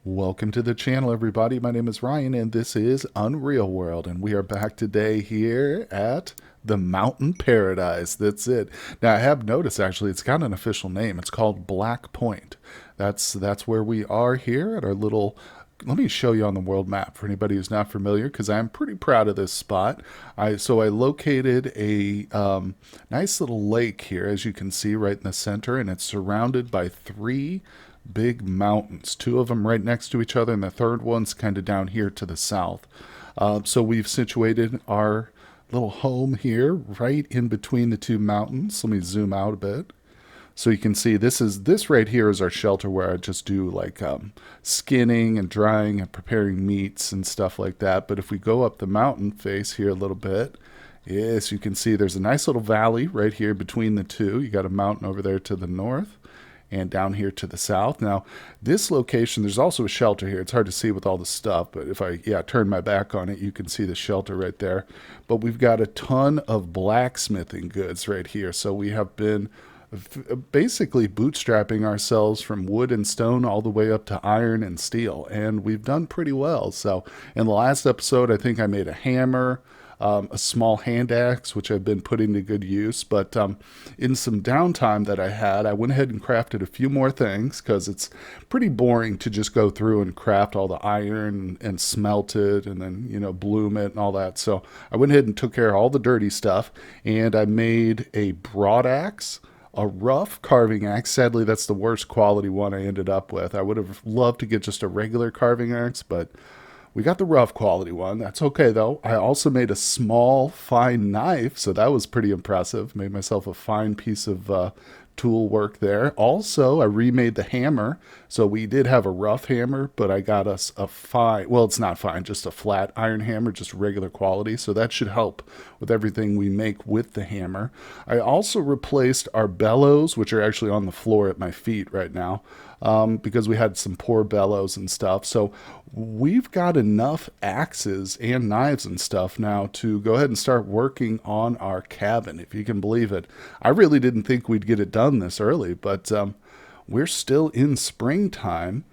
Welcome to the channel, everybody. My name is Ryan, and this is Unreal World, and we are back today here at the Mountain Paradise. That's it. Now, I have noticed, actually, it's got an official name. It's called Black Point. That's where we are here at our little. Let me show you on the world map for anybody who's not familiar, because I'm pretty proud of this spot. I located a nice little lake here, as you can see, right in the center, and it's surrounded by three big mountains, two of them right next to each other, and the third one's kind of down here to the south. So we've situated our little home here right in between the two mountains. Let me zoom out a bit. So you can see this right here is our shelter where I just do like skinning and drying and preparing meats and stuff like that. But if we go up the mountain face here a little bit, yes, you can see there's a nice little valley right here between the two. You got a mountain over there to the north and down here to the south. Now, this location, there's also a shelter here. It's hard to see with all the stuff, but if I turn my back on it, you can see the shelter right there. But we've got a ton of blacksmithing goods right here. So we have been basically bootstrapping ourselves from wood and stone all the way up to iron and steel, and we've done pretty well. So in the last episode, I think I made a hammer, a small hand axe, which I've been putting to good use. But in some downtime that I had, I went ahead and crafted a few more things because it's pretty boring to just go through and craft all the iron and smelt it and then, bloom it and all that. So I went ahead and took care of all the dirty stuff, and I made a broad axe, a rough carving axe. Sadly, that's the worst quality one I ended up with. I would have loved to get just a regular carving axe, but we got the rough quality one. That's okay, though. I also made a small, fine knife, so that was pretty impressive. Made myself a fine piece of tool work there. Also, I remade the hammer. So we did have a rough hammer, but I got us a fine, well, it's not fine, just a flat iron hammer, just regular quality. So that should help with everything we make with the hammer. I also replaced our bellows, which are actually on the floor at my feet right now, because we had some poor bellows and stuff. So we've got enough axes and knives and stuff now to go ahead and start working on our cabin, if you can believe it. I really didn't think we'd get it done this early, but we're still in springtime,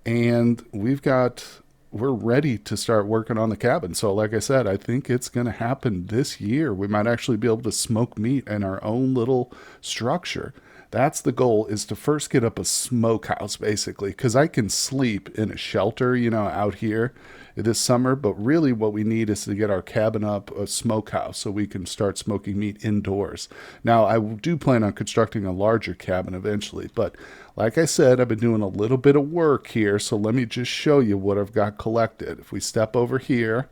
and we're ready to start working on the cabin. So like I said, I think it's going to happen this year. We might actually be able to smoke meat in our own little structure. That's the goal, is to first get up a smokehouse, basically, because I can sleep in a shelter, out here this summer. But really what we need is to get our cabin up a smokehouse so we can start smoking meat indoors. Now, I do plan on constructing a larger cabin eventually, but like I said, I've been doing a little bit of work here, so let me just show you what I've got collected. If we step over here,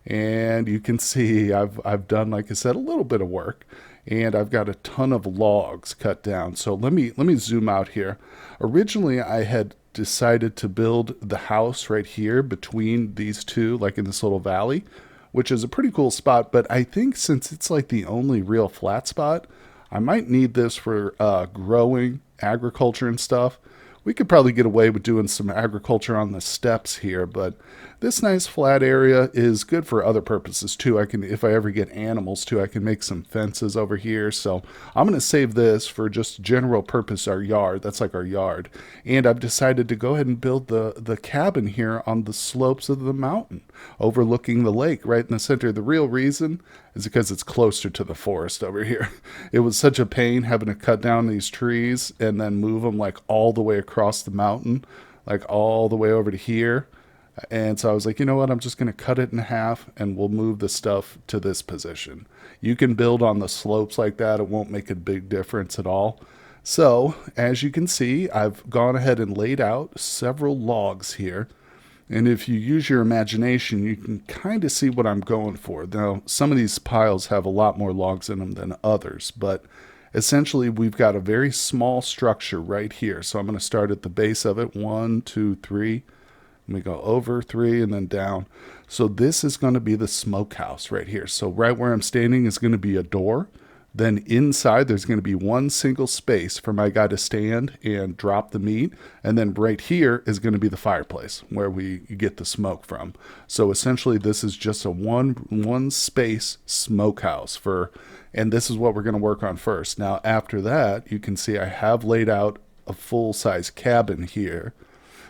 and you can see I've done, like I said, a little bit of work, and I've got a ton of logs cut down. So let me zoom out here. Originally, I had decided to build the house right here between these two, like in this little valley, which is a pretty cool spot. But I think since it's like the only real flat spot, I might need this for growing agriculture and stuff. We could probably get away with doing some agriculture on the steps here, but this nice flat area is good for other purposes too. I can, if I ever get animals too, I can make some fences over here. So I'm going to save this for just general purpose, our yard. That's like our yard. And I've decided to go ahead and build the cabin here on the slopes of the mountain, overlooking the lake right in the center. The real reason is because it's closer to the forest over here. It was such a pain having to cut down these trees and then move them like all the way across the mountain, like all the way over to here. And so I was like, you know what? I'm just going to cut it in half and we'll move the stuff to this position. You can build on the slopes like that. It won't make a big difference at all. So as you can see, I've gone ahead and laid out several logs here. And if you use your imagination, you can kind of see what I'm going for. Now, some of these piles have a lot more logs in them than others, but essentially we've got a very small structure right here. So I'm going to start at the base of it. 1, 2, 3. We go over 3 and then down. So this is going to be the smokehouse right here. So right where I'm standing is going to be a door. Then inside there's going to be one single space for my guy to stand and drop the meat. And then right here is going to be the fireplace where we get the smoke from. So essentially this is just a one space smokehouse and this is what we're going to work on first. Now after that, you can see I have laid out a full size cabin here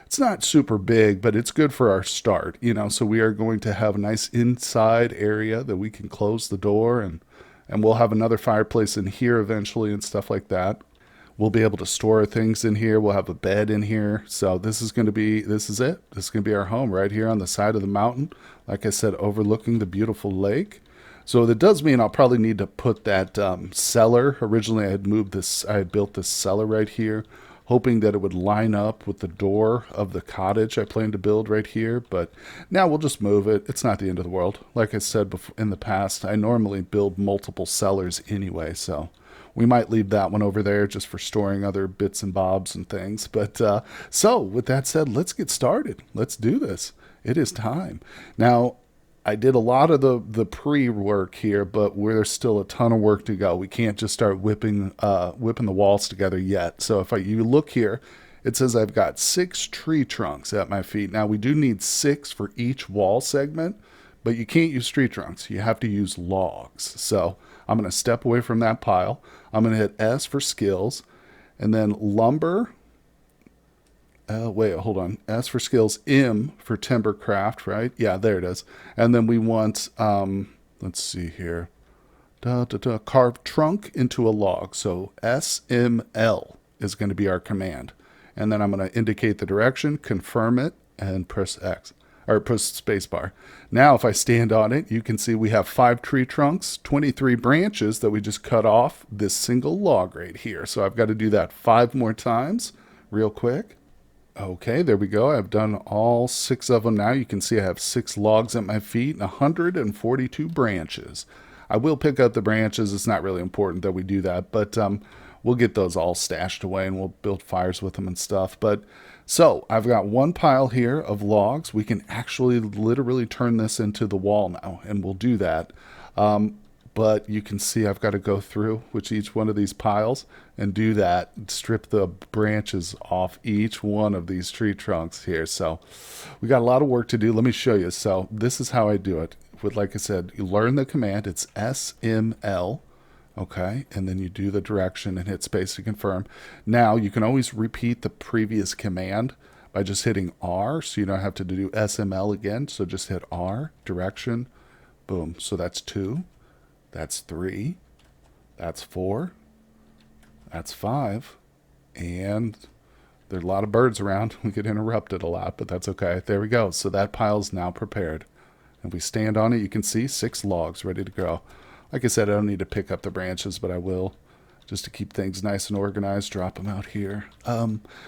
It's not super big, but it's good for our start, So we are going to have a nice inside area that we can close the door, and we'll have another fireplace in here eventually and stuff like that. We'll be able to store things in here. We'll have a bed in here. So this is it. This is going to be our home right here on the side of the mountain. Like I said, overlooking the beautiful lake. So that does mean I'll probably need to put that cellar. Originally, I had built this cellar right here, hoping that it would line up with the door of the cottage I plan to build right here. But now we'll just move it. It's not the end of the world. Like I said before, in the past, I normally build multiple cellars anyway, so we might leave that one over there just for storing other bits and bobs and things. But so, with that said, let's get started. Let's do this. It is time. Now, I did a lot of the pre-work here, but there's still a ton of work to go. We can't just start whipping the walls together yet. So you look here, it says I've got 6 tree trunks at my feet. Now we do need 6 for each wall segment, but you can't use tree trunks. You have to use logs. So I'm going to step away from that pile. I'm going to hit S for skills, and then lumber. Wait, hold on. S for skills, M for timber craft, right? Yeah, there it is. And then we want, let's see here, carve trunk into a log. So SML is going to be our command. And then I'm going to indicate the direction, confirm it, and press X, or press spacebar. Now, if I stand on it, you can see we have 5 tree trunks, 23 branches that we just cut off this single log right here. So I've got to do that 5 more times real quick. Okay, there we go. I've done all 6 of them now. You can see I have 6 logs at my feet and 142 branches. I will pick up the branches. It's not really important that we do that, but we'll get those all stashed away and we'll build fires with them and stuff. But so I've got one pile here of logs. We can actually literally turn this into the wall now, and we'll do that. But you can see I've got to go through each one of these piles and do that, strip the branches off each one of these tree trunks here. So we got a lot of work to do. Let me show you. So this is how I do it. Like I said, you learn the command. It's SML. Okay, and then you do the direction and hit space to confirm. Now you can always repeat the previous command by just hitting R, so you don't have to do SML again. So just hit R, direction, boom. So that's 2. That's 3, that's 4, that's 5, and there's a lot of birds around. We get interrupted a lot, but that's okay. There we go. So that pile's now prepared. If we stand on it, you can see 6 logs ready to go. Like I said, I don't need to pick up the branches, but I will, just to keep things nice and organized, drop them out here.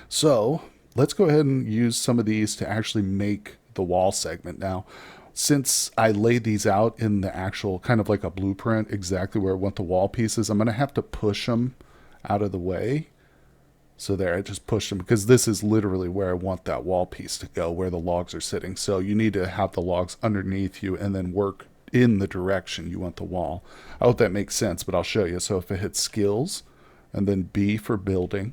So let's go ahead and use some of these to actually make the wall segment. Now, since I laid these out in the actual kind of like a blueprint exactly where I want the wall pieces, I'm going to have to push them out of the way. So there, I just pushed them because this is literally where I want that wall piece to go, where the logs are sitting. So you need to have the logs underneath you and then work in the direction you want the wall. I hope that makes sense, but I'll show you. So if I hit skills and then B for building,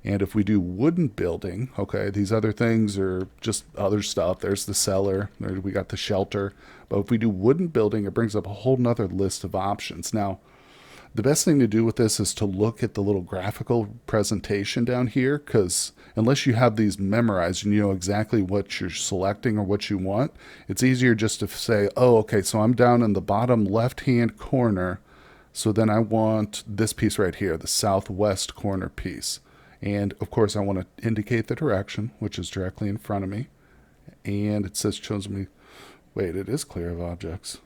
and if we do wooden building, okay, these other things are just other stuff. There's the cellar, we got the shelter. But if we do wooden building, it brings up a whole nother list of options. Now, the best thing to do with this is to look at the little graphical presentation down here, because unless you have these memorized and you know exactly what you're selecting or what you want, it's easier just to say, oh, okay, so I'm down in the bottom left-hand corner, so then I want this piece right here, the southwest corner piece. And of course, I want to indicate the direction, which is directly in front of me. And it says shows me, wait, it is clear of objects.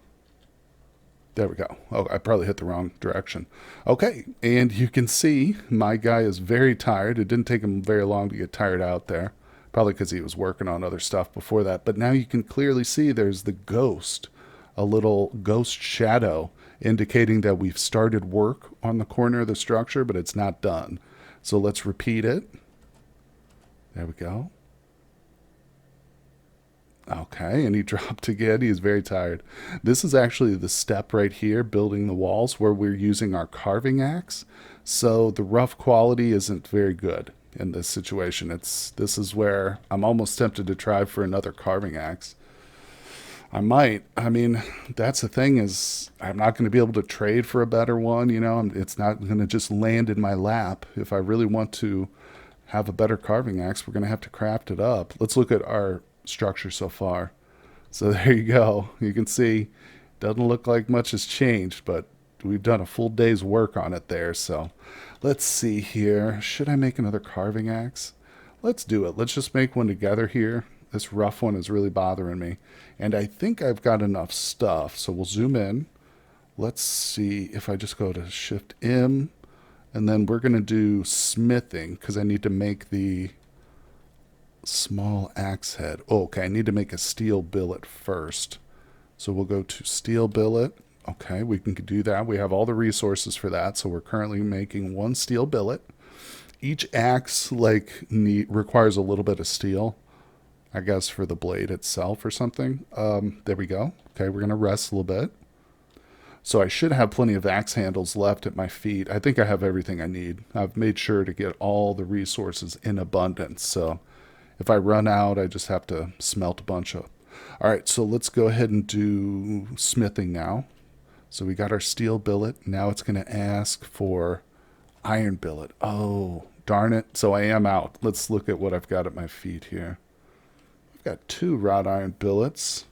There we go. Oh, I probably hit the wrong direction. Okay, and you can see my guy is very tired. It didn't take him very long to get tired out there. Probably because he was working on other stuff before that. But now you can clearly see there's the ghost, a little ghost shadow, indicating that we've started work on the corner of the structure, but it's not done. So let's repeat it. There we go. Okay, and he dropped again. He is very tired. This is actually the step right here, building the walls, where we're using our carving axe. So the rough quality isn't very good in this situation. This is where I'm almost tempted to try for another carving axe. I might. I mean, that's the thing is I'm not going to be able to trade for a better one. It's not going to just land in my lap. If I really want to have a better carving axe, we're going to have to craft it up. Let's look at our structure so far. So there you go. You can see, doesn't look like much has changed, but we've done a full day's work on it there. So let's see here. Should I make another carving axe? Let's do it. Let's just make one together here. This rough one is really bothering me. And I think I've got enough stuff. So we'll zoom in. Let's see if I just go to Shift M. And then we're going to do smithing because I need to make the small axe head. Oh, okay, I need to make a steel billet first. So we'll go to steel billet. Okay, we can do that. We have all the resources for that. So we're currently making one steel billet. Each axe requires a little bit of steel, I guess, for the blade itself or something. There we go. Okay, we're going to rest a little bit. So I should have plenty of axe handles left at my feet. I think I have everything I need. I've made sure to get all the resources in abundance. So if I run out, I just have to smelt a bunch of. All right, so let's go ahead and do smithing now. So we got our steel billet. Now it's going to ask for iron billet. Oh, darn it. So I am out. Let's look at what I've got at my feet here. I've got 2 wrought iron billets.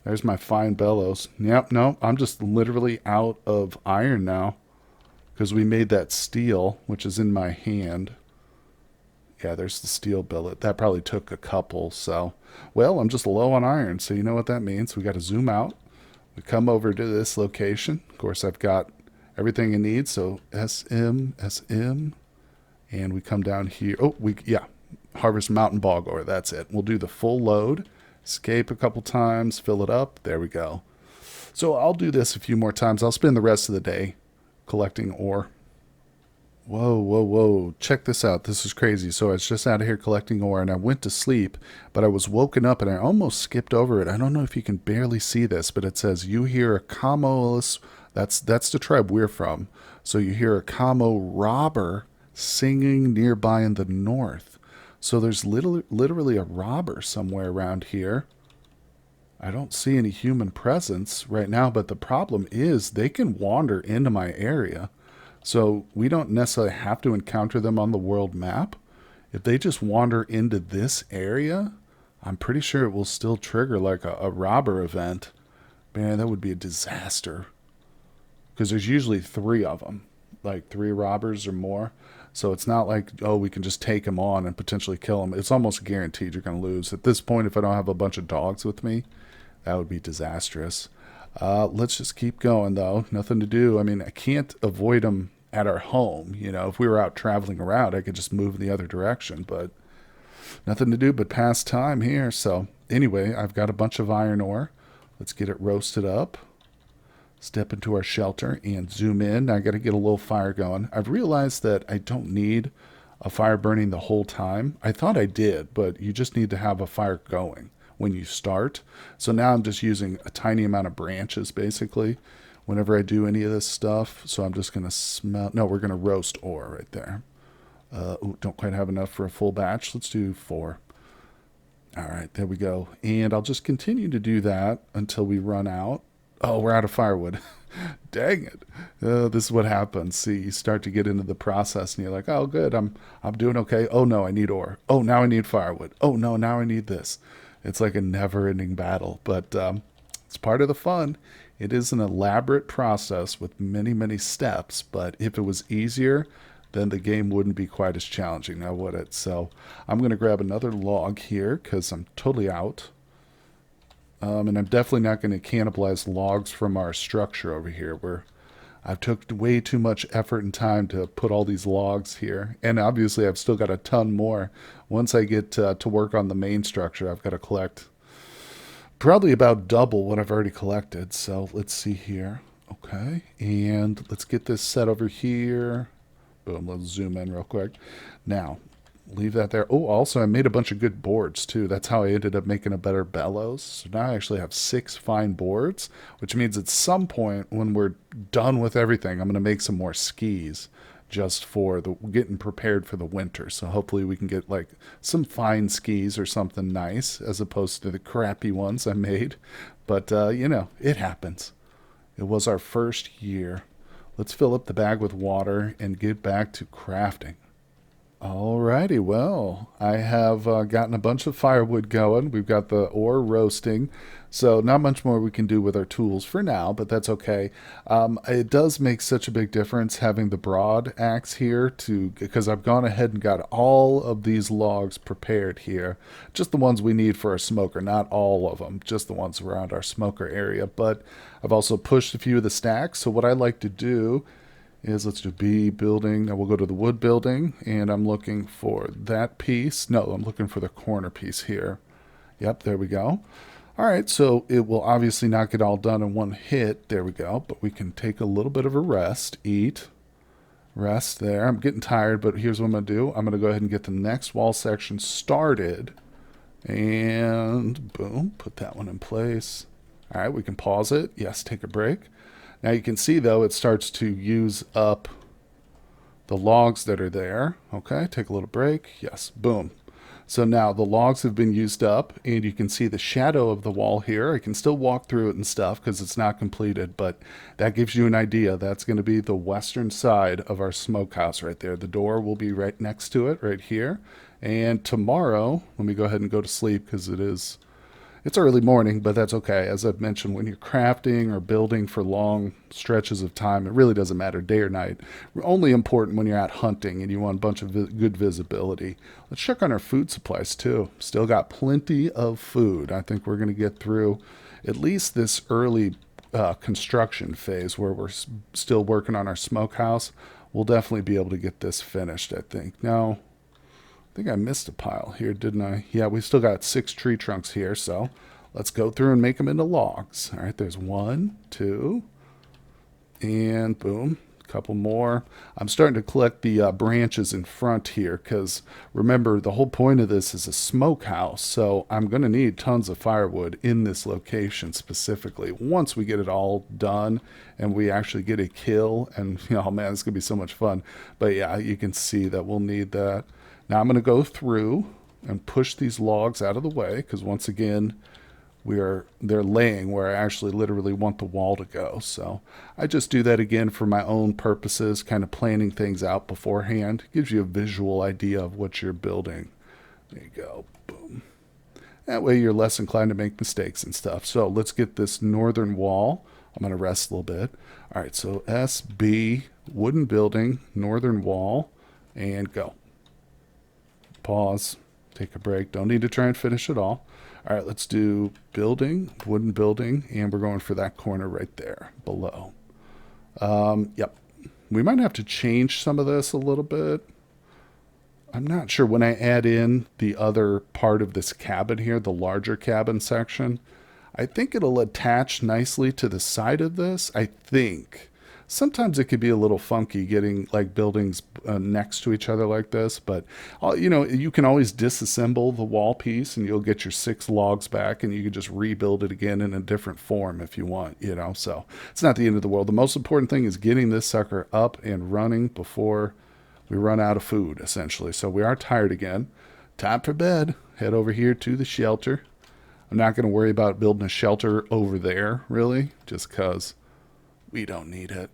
There's my fine bellows. Yep, no, I'm just literally out of iron now because we made that steel, which is in my hand. Yeah, there's the steel billet. That probably took a couple, so. Well, I'm just low on iron, so you know what that means. We got to zoom out. We come over to this location. Of course, I've got everything I need, so SM, SM, and we come down here. Oh, harvest mountain bog ore. That's it. We'll do the full load. Escape a couple times, fill it up. There we go. So I'll do this a few more times. I'll spend the rest of the day collecting ore. Whoa, whoa, whoa. Check this out. This is crazy. So I was just out of here collecting ore and I went to sleep, but I was woken up and I almost skipped over it. I don't know if you can barely see this, but it says you hear a Camos. That's the tribe we're from. So you hear a Camo robber singing nearby in the north. So there's literally a robber somewhere around here. I don't see any human presence right now, but the problem is they can wander into my area. So we don't necessarily have to encounter them on the world map. If they just wander into this area, I'm pretty sure it will still trigger like a robber event. Man, that would be a disaster. Because there's usually 3 of them, like 3 robbers or more. So it's not like, oh, we can just take them on and potentially kill them. It's almost guaranteed you're going to lose. At this point, if I don't have a bunch of dogs with me, that would be disastrous. Let's just keep going, though. Nothing to do. I mean, I can't avoid them at our home. You know, if we were out traveling around, I could just move in the other direction. But nothing to do but pass time here. So anyway, I've got a bunch of iron ore. Let's get it roasted up. Step into our shelter and zoom in. I got to get a little fire going. I've realized that I don't need a fire burning the whole time. I thought I did, but you just need to have a fire going when you start. So now I'm just using a tiny amount of branches basically whenever I do any of this stuff. So I'm just going to we're going to roast ore right there. Don't quite have enough for a full batch. Let's do 4. All right, there we go. And I'll just continue to do that until we run out. Oh, we're out of firewood. Dang it. This is what happens. See, you start to get into the process and you're like, oh, good, I'm doing okay. Oh, no, I need ore. Oh, now I need firewood. Oh, no, now I need this. It's like a never-ending battle, but it's part of the fun. It is an elaborate process with many, many steps, but if it was easier, then the game wouldn't be quite as challenging, now would it? So I'm going to grab another log here because I'm totally out. And I'm definitely not going to cannibalize logs from our structure over here where I've took way too much effort and time to put all these logs here. And obviously I've still got a ton more. Once I get to work on the main structure, I've got to collect probably about double what I've already collected. So let's see here. Okay. And let's get this set over here. Boom. Let's zoom in real quick. Now, leave that there. Oh, also, I made a bunch of good boards, too. That's how I ended up making a better bellows. So now I actually have 6 fine boards, which means at some point when we're done with everything, I'm going to make some more skis just for the getting prepared for the winter. So hopefully we can get like some fine skis or something nice as opposed to the crappy ones I made. But, it happens. It was our first year. Let's fill up the bag with water and get back to crafting. Alrighty, well, I have gotten a bunch of firewood going. We've got the ore roasting, so not much more we can do with our tools for now, but that's okay. It does make such a big difference having the broad axe here to because I've gone ahead and got all of these logs prepared here, just the ones we need for our smoker, not all of them, just the ones around our smoker area. But I've also pushed a few of the stacks. So what I like to do is let's do B building. Now we'll go to the wood building, and I'm looking for that piece. No, I'm looking for the corner piece here. Yep, there we go. All right, so it will obviously not get all done in one hit. There we go. But we can take a little bit of a rest, eat, rest there. I'm getting tired, but here's what I'm going to do. I'm going to go ahead and get the next wall section started. And boom, put that one in place. All right, we can pause it. Yes, take a break. Now you can see, though, it starts to use up the logs that are there. Okay, take a little break. Yes, boom. So now the logs have been used up, and you can see the shadow of the wall here. I can still walk through it and stuff because it's not completed, but that gives you an idea. That's going to be the western side of our smokehouse right there. The door will be right next to it right here. And tomorrow, let me go ahead and go to sleep because it's early morning, but that's okay. As I've mentioned, when you're crafting or building for long stretches of time, it really doesn't matter day or night. Only important when you're out hunting and you want a bunch of good visibility. Let's check on our food supplies too. Still got plenty of food. I think we're going to get through at least this early construction phase where we're still working on our smokehouse. We'll definitely be able to get this finished, I think. Now, I think I missed a pile here, didn't I? Yeah, we still got 6 tree trunks here, so let's go through and make them into logs. All right, there's 1, 2, and boom, a couple more. I'm starting to collect the branches in front here because remember, the whole point of this is a smokehouse, so I'm going to need tons of firewood in this location specifically. Once we get it all done and we actually get a kill, and oh man, it's going to be so much fun. But yeah, you can see that we'll need that. Now I'm going to go through and push these logs out of the way because once again, they're laying where I actually literally want the wall to go. So I just do that again for my own purposes, kind of planning things out beforehand. Gives you a visual idea of what you're building. There you go. Boom. That way you're less inclined to make mistakes and stuff. So let's get this northern wall. I'm going to rest a little bit. All right, so SB, wooden building, northern wall, and go. Pause, take a break. Don't need to try and finish it all. All right, let's do building, wooden building, and we're going for that corner right there below. Yep. We might have to change some of this a little bit. I'm not sure when I add in the other part of this cabin here, the larger cabin section. I think it'll attach nicely to the side of this, I think. Sometimes it could be a little funky getting like buildings next to each other like this, but you can always disassemble the wall piece and you'll get your 6 logs back and you can just rebuild it again in a different form if you want. So it's not the end of the world. The most important thing is getting this sucker up and running before we run out of food, essentially. So we are tired again. Time for bed. Head over here to the shelter. I'm not going to worry about building a shelter over there, really, just because we don't need it.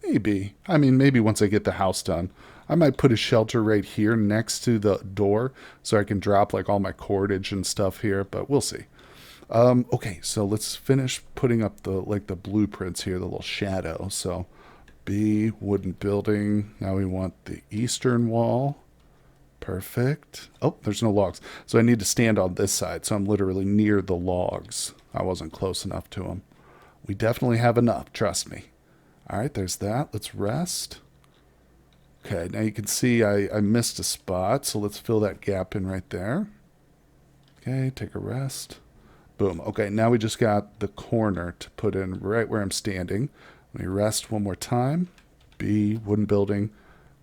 Maybe. I mean, maybe once I get the house done. I might put a shelter right here next to the door so I can drop like all my cordage and stuff here, but we'll see. Okay, so let's finish putting up the blueprints here, the little shadow. So B, wooden building. Now we want the eastern wall. Perfect. Oh, there's no logs. So I need to stand on this side. So I'm literally near the logs. I wasn't close enough to them. We definitely have enough. Trust me. All right, there's that. Let's rest. Okay, now you can see I missed a spot. So let's fill that gap in right there. Okay, take a rest. Boom. Okay, now we just got the corner to put in right where I'm standing. Let me rest one more time. B, wooden building,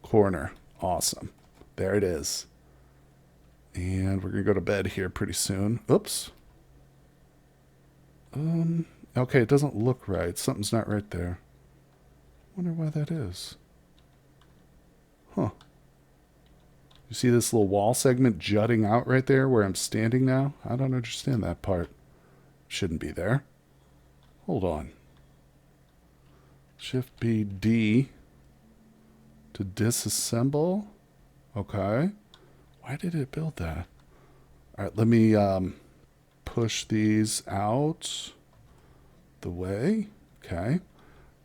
corner. Awesome. There it is. And we're going to go to bed here pretty soon. Oops. Okay, it doesn't look right. Something's not right there. Wonder why that is. Huh. You see this little wall segment jutting out right there where I'm standing now? I don't understand that part. Shouldn't be there. Hold on. Shift B, D to disassemble. Okay. Why did it build that? All right, let me push these out the way. Okay.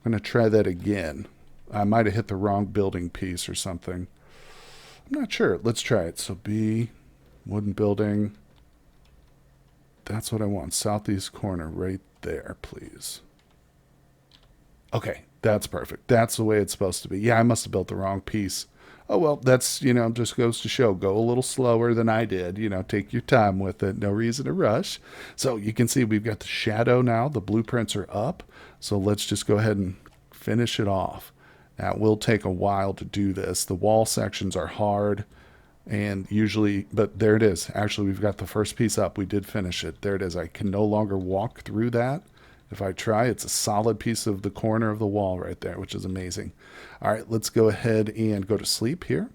I'm going to try that again. I might have hit the wrong building piece or something. I'm not sure. Let's try it. So B, wooden building. That's what I want. Southeast corner right there, please. Okay, that's perfect. That's the way it's supposed to be. Yeah, I must have built the wrong piece. Oh, well, that's, just goes to show. Go a little slower than I did. Take your time with it. No reason to rush. So you can see we've got the shadow now. The blueprints are up. So let's just go ahead and finish it off. Now, it will take a while to do this. The wall sections are hard. And usually, but there it is. Actually, we've got the first piece up. We did finish it. There it is. I can no longer walk through that. If I try, it's a solid piece of the corner of the wall right there, which is amazing. All right, let's go ahead and go to sleep here.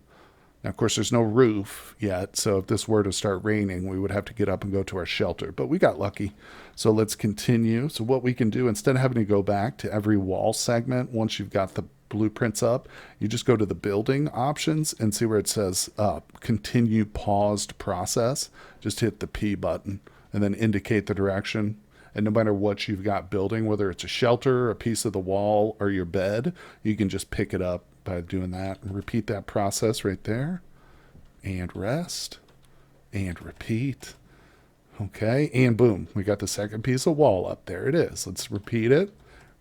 Now, of course, there's no roof yet, so if this were to start raining, we would have to get up and go to our shelter. But we got lucky. So let's continue. So what we can do, instead of having to go back to every wall segment, once you've got the blueprints up, you just go to the building options and see where it says continue paused process. Just hit the P button and then indicate the direction. And no matter what you've got building, whether it's a shelter, a piece of the wall, or your bed, you can just pick it up by doing that. And repeat that process right there. And rest. And repeat. Okay. And boom, we got the second piece of wall up. There it is. Let's repeat it.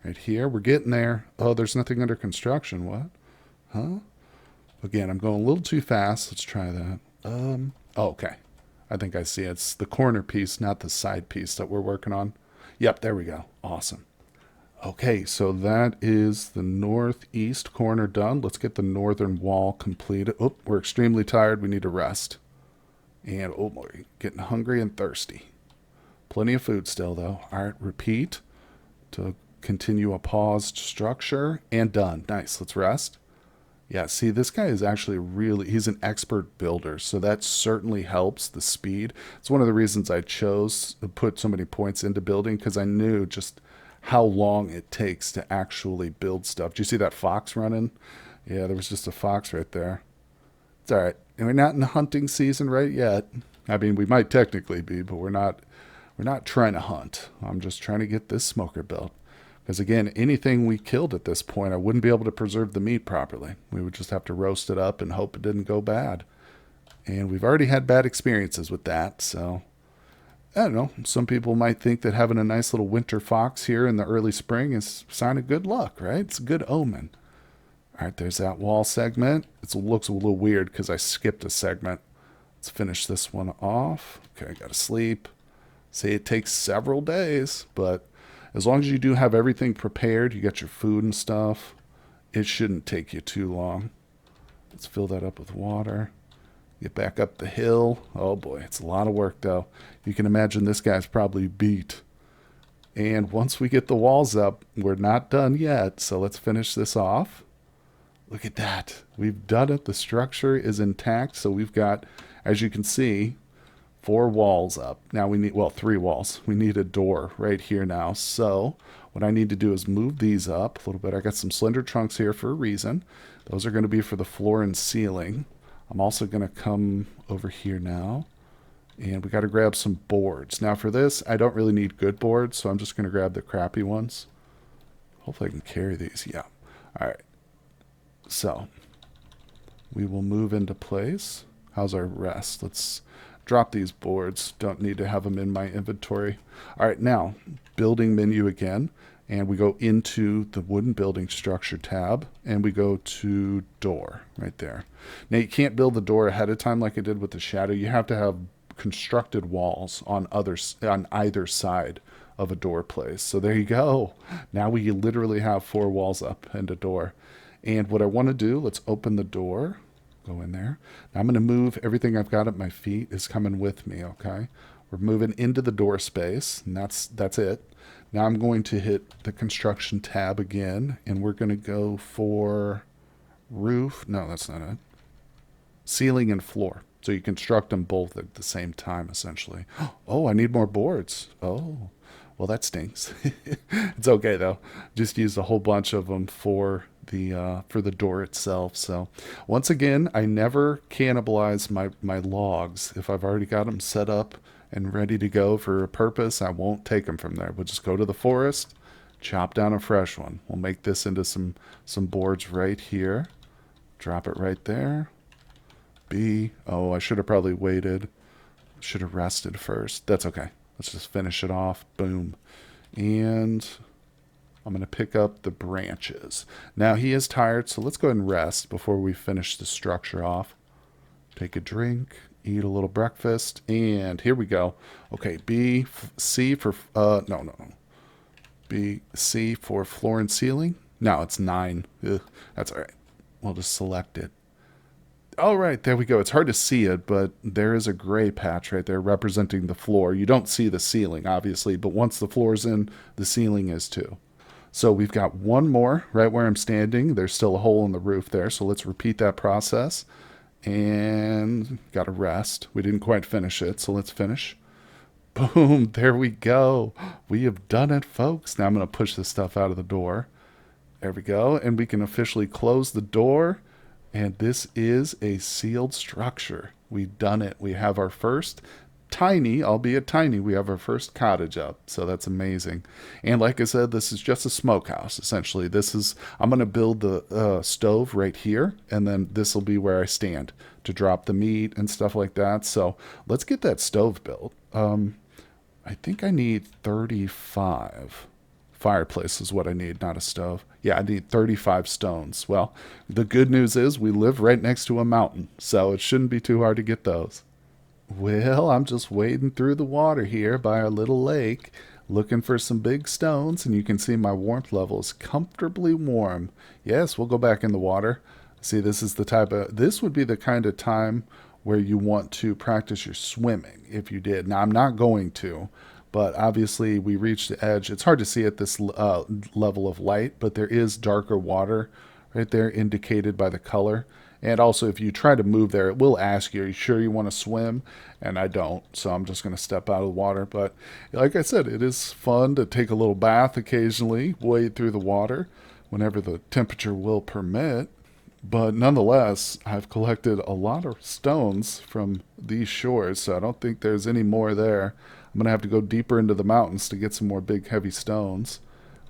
Right here. We're getting there. Oh, there's nothing under construction. What? Huh? Again, I'm going a little too fast. Let's try that. Oh, okay. I think I see it. It's the corner piece, not the side piece that we're working on. Yep, there we go. Awesome. Okay, so that is the northeast corner done. Let's get the northern wall completed. Oh, we're extremely tired. We need to rest. And oh, we're getting hungry and thirsty. Plenty of food still, though. All right, repeat to continue a paused structure. And done. Nice. Let's rest. Yeah, see, this guy is actually he's an expert builder, so that certainly helps the speed. It's one of the reasons I chose to put so many points into building, because I knew just how long it takes to actually build stuff. Do you see that fox running? Yeah, there was just a fox right there. It's all right. And we're not in hunting season right yet. I mean, we might technically be, but we're not trying to hunt. I'm just trying to get this smoker built. Because again, anything we killed at this point, I wouldn't be able to preserve the meat properly. We would just have to roast it up and hope it didn't go bad. And we've already had bad experiences with that, so I don't know. Some people might think that having a nice little winter fox here in the early spring is a sign of good luck, right? It's a good omen. All right, there's that wall segment. It looks a little weird because I skipped a segment. Let's finish this one off. Okay, I gotta sleep. See, it takes several days, but as long as you do have everything prepared, you got your food and stuff, it shouldn't take you too long. Let's fill that up with water. Get back up the hill. Oh boy, it's a lot of work though. You can imagine this guy's probably beat. And once we get the walls up, we're not done yet. So let's finish this off. Look at that. We've done it. The structure is intact. So we've got, as you can see, 4 walls up. Now we need, well, 3 walls. We need a door right here now. So what I need to do is move these up a little bit. I got some slender trunks here for a reason. Those are going to be for the floor and ceiling. I'm also going to come over here now. And we got to grab some boards. Now for this, I don't really need good boards, so I'm just going to grab the crappy ones. Hopefully I can carry these. Yeah. All right. So we will move into place. How's our rest? Let's drop these boards. Don't need to have them in my inventory. All right, now building menu again, and we go into the wooden building structure tab, and we go to door right there. Now you can't build the door ahead of time like I did with the shadow. You have to have constructed walls on either side of a door place. So there you go. Now we literally have 4 walls up and a door. And what I want to do, let's open the door. Go in there. Now I'm going to move everything I've got at my feet is coming with me, okay? We're moving into the door space, and that's it. Now I'm going to hit the construction tab again, and we're going to go for roof. No, that's not it. Ceiling and floor. So you construct them both at the same time, essentially. Oh, I need more boards. Oh, well, that stinks. It's okay, though. Just used a whole bunch of them for for the door itself. So once again, I never cannibalize my logs. If I've already got them set up and ready to go for a purpose, I won't take them from there. We'll just go to the forest, chop down a fresh one. We'll make this into some boards right here. Drop it right there. Oh, I should have probably waited. Should have rested first. That's okay. Let's just finish it off. Boom. And I'm going to pick up the branches. Now he is tired, so let's go ahead and rest before we finish the structure off. Take a drink, eat a little breakfast, and here we go. Okay, C for, no. C for floor and ceiling. No, it's 9. Ugh, that's all right. We'll just select it. All right, there we go. It's hard to see it, but there is a gray patch right there representing the floor. You don't see the ceiling, obviously, but once the floor's in, the ceiling is too. So we've got one more right where I'm standing. There's still a hole in the roof there, so let's repeat that process. And got to rest. We didn't quite finish it, so let's finish. Boom, there we go. We have done it, folks. Now I'm going to push this stuff out of the door. There we go, and we can officially close the door. And this is a sealed structure. We've done it. We have our first tiny, albeit tiny, we have our first cottage up. So that's amazing. And like I said, this is just a smokehouse, essentially. I'm going to build the stove right here, and then this will be where I stand to drop the meat and stuff like that. So let's get that stove built. I think I need 35. Fireplace is what I need, not a stove. Yeah, I need 35 stones. Well, the good news is we live right next to a mountain, so it shouldn't be too hard to get those. Well, I'm just wading through the water here by our little lake, looking for some big stones, and you can see my warmth level is comfortably warm. Yes, we'll go back in the water. See, this would be the kind of time where you want to practice your swimming if you did. Now, I'm not going to. But obviously, we reached the edge. It's hard to see at this level of light, but there is darker water right there indicated by the color. And also, if you try to move there, it will ask you, are you sure you want to swim? And I don't, so I'm just going to step out of the water. But like I said, it is fun to take a little bath occasionally, wade through the water whenever the temperature will permit. But nonetheless, I've collected a lot of stones from these shores, so I don't think there's any more there. I'm going to have to go deeper into the mountains to get some more big, heavy stones.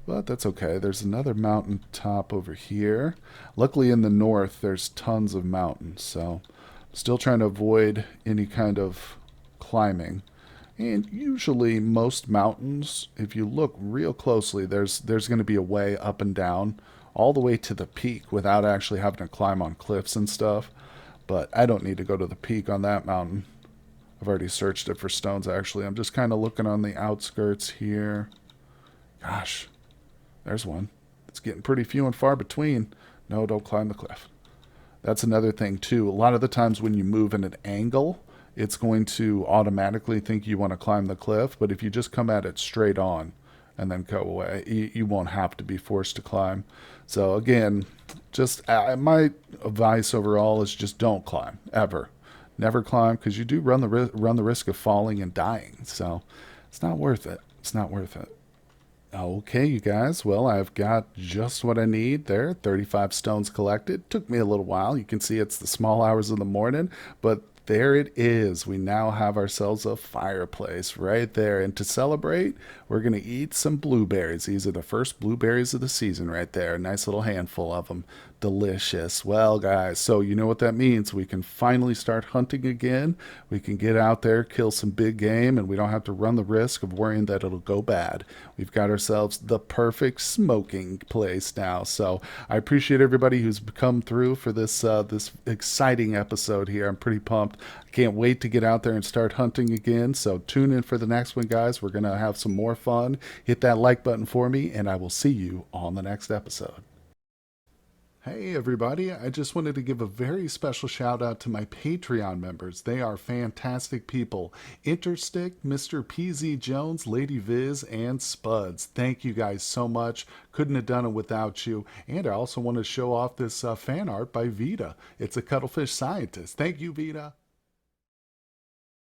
But that's okay. There's another mountain top over here. Luckily in the north, there's tons of mountains, so I'm still trying to avoid any kind of climbing. And usually most mountains, if you look real closely, there's going to be a way up and down all the way to the peak without actually having to climb on cliffs and stuff. But I don't need to go to the peak on that mountain. I've already searched it for stones, actually. I'm just kind of looking on the outskirts here. Gosh, there's one. It's getting pretty few and far between. No, don't climb the cliff. That's another thing, too. A lot of the times when you move in an angle, it's going to automatically think you want to climb the cliff. But if you just come at it straight on and then go away, you won't have to be forced to climb. So, again, just my advice overall is just don't climb, ever. Never climb, because you do run the risk of falling and dying. So it's not worth it. It's not worth it. Okay, you guys. Well, I've got just what I need there. 35 stones collected. Took me a little while. You can see it's the small hours of the morning, but there it is. We now have ourselves a fireplace right there. And to celebrate, we're going to eat some blueberries. These are the first blueberries of the season right there. A nice little handful of them. Delicious. Well, guys, so you know what that means. We can finally start hunting again. We can get out there, kill some big game, and we don't have to run the risk of worrying that it'll go bad. We've got ourselves the perfect smoking place now. So I appreciate everybody who's come through for this exciting episode here. I'm pretty pumped. I can't wait to get out there and start hunting again. So tune in for the next one, guys. We're going to have some more fun. Hit that like button for me, and I will see you on the next episode. Hey everybody, I just wanted to give a very special shout out to my Patreon members. They are fantastic people. Interstick, Mr. PZ Jones, Lady Viz, and Spuds. Thank you guys so much. Couldn't have done it without you. And I also want to show off this fan art by Vita. It's a cuttlefish scientist. Thank you, Vita.